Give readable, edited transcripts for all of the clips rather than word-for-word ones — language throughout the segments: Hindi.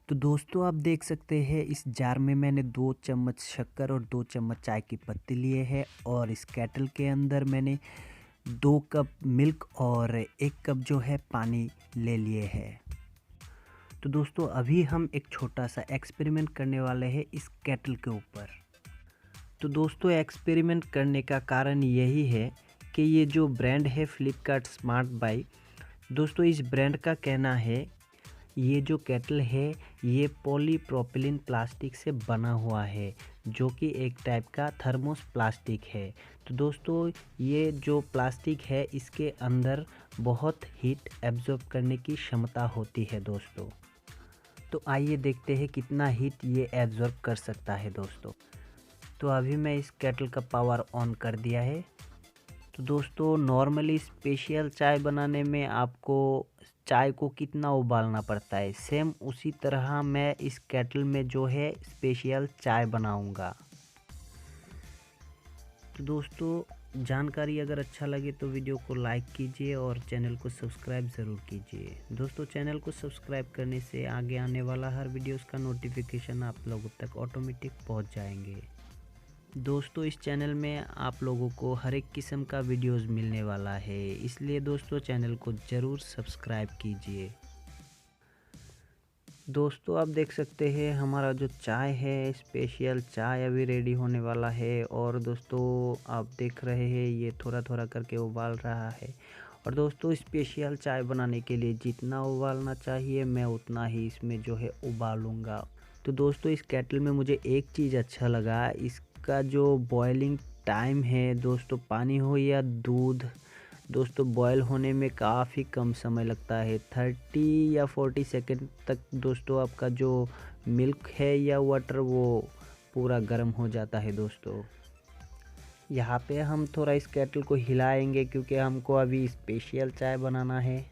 तो दोस्तों आप देख सकते हैं इस जार में मैंने 2 चम्मच शक्कर और 2 चम्मच चाय की पत्ती लिए है और इस केटल के अंदर मैंने 2 कप मिल्क और 1 कप जो है पानी ले लिए हैं। तो दोस्तों अभी हम एक छोटा सा एक्सपेरिमेंट करने वाले हैं इस केटल के ऊपर। तो दोस्तों एक्सपेरिमेंट करने का कारण यही है कि ये जो ब्रांड है फ्लिपकार्ट स्मार्ट बाई, दोस्तों इस ब्रांड का कहना है ये जो केटल है ये पॉलीप्रोपिलीन प्लास्टिक से बना हुआ है, जो कि एक टाइप का थर्मोस प्लास्टिक है। तो दोस्तों ये जो प्लास्टिक है इसके अंदर बहुत हीट एब्जॉर्ब करने की क्षमता होती है दोस्तों। तो आइए देखते हैं कितना हीट ये एब्जॉर्ब कर सकता है दोस्तों। तो अभी मैं इस केटल का पावर ऑन कर दिया है। तो दोस्तों नॉर्मली स्पेशल चाय बनाने में आपको चाय को कितना उबालना पड़ता है, सेम उसी तरह मैं इस केटल में जो है स्पेशल चाय बनाऊंगा। तो दोस्तों जानकारी अगर अच्छा लगे तो वीडियो को लाइक कीजिए और चैनल को सब्सक्राइब ज़रूर कीजिए। दोस्तों चैनल को सब्सक्राइब करने से आगे आने वाला हर वीडियोस का नोटिफिकेशन आप लोगों तक ऑटोमेटिक पहुंच जाएंगे। दोस्तों इस चैनल में आप लोगों को हर एक किस्म का वीडियोस मिलने वाला है, इसलिए दोस्तों चैनल को ज़रूर सब्सक्राइब कीजिए। दोस्तों आप देख सकते हैं हमारा जो चाय है स्पेशल चाय अभी रेडी होने वाला है और दोस्तों आप देख रहे हैं ये थोड़ा थोड़ा करके उबाल रहा है। और दोस्तों स्पेशल चाय बनाने के लिए जितना उबालना चाहिए मैं उतना ही इसमें जो है उबालूँगा। तो दोस्तों इस केटल में मुझे एक चीज़ अच्छा लगा, इसका जो बॉइलिंग टाइम है दोस्तों, पानी हो या दूध दोस्तों बॉयल होने में काफ़ी कम समय लगता है, 30 या 40 सेकंड तक दोस्तों आपका जो मिल्क है या वाटर वो पूरा गर्म हो जाता है दोस्तों। यहाँ पे हम थोड़ा इस केटल को हिलाएंगे क्योंकि हमको अभी स्पेशल चाय बनाना है।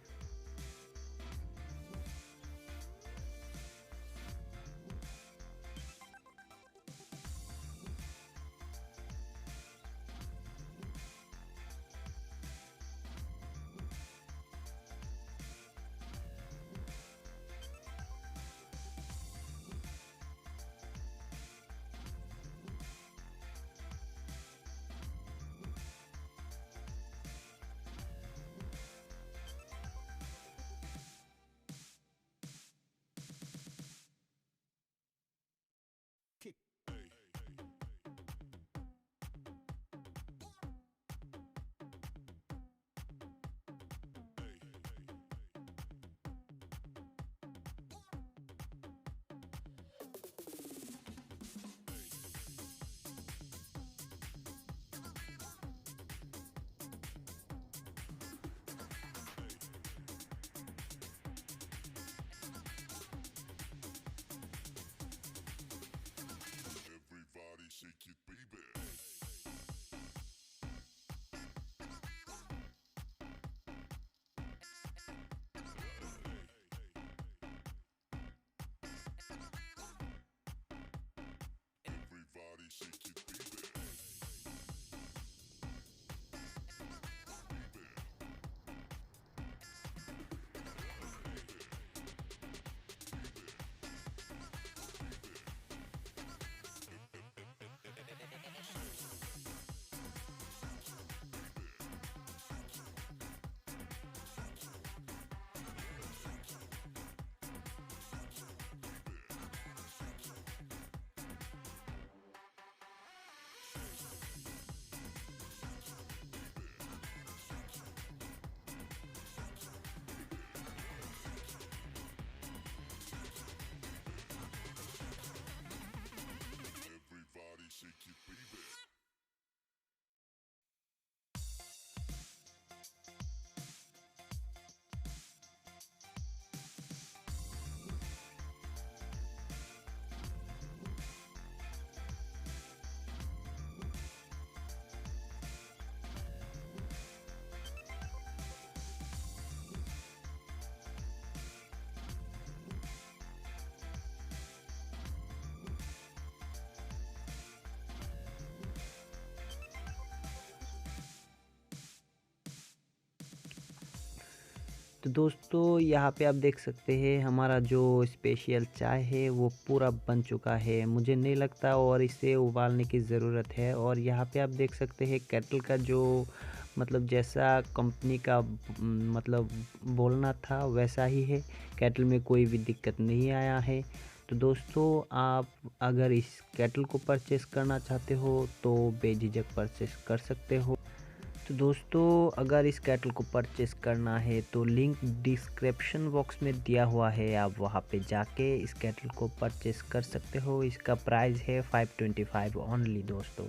तो दोस्तों यहाँ पे आप देख सकते हैं हमारा जो स्पेशल चाय है वो पूरा बन चुका है। मुझे नहीं लगता और इसे उबालने की ज़रूरत है। और यहाँ पे आप देख सकते हैं केटल का जो मतलब जैसा कंपनी का मतलब बोलना था वैसा ही है। केटल में कोई भी दिक्कत नहीं आया है। तो दोस्तों आप अगर इस केटल को परचेस करना चाहते हो तो बेझिझक परचेस कर सकते हो। तो दोस्तों अगर इस केटल को परचेस करना है तो लिंक डिस्क्रिप्शन बॉक्स में दिया हुआ है, आप वहां पे जाके इस केटल को परचेस कर सकते हो। इसका प्राइस है 525 ओनली दोस्तों।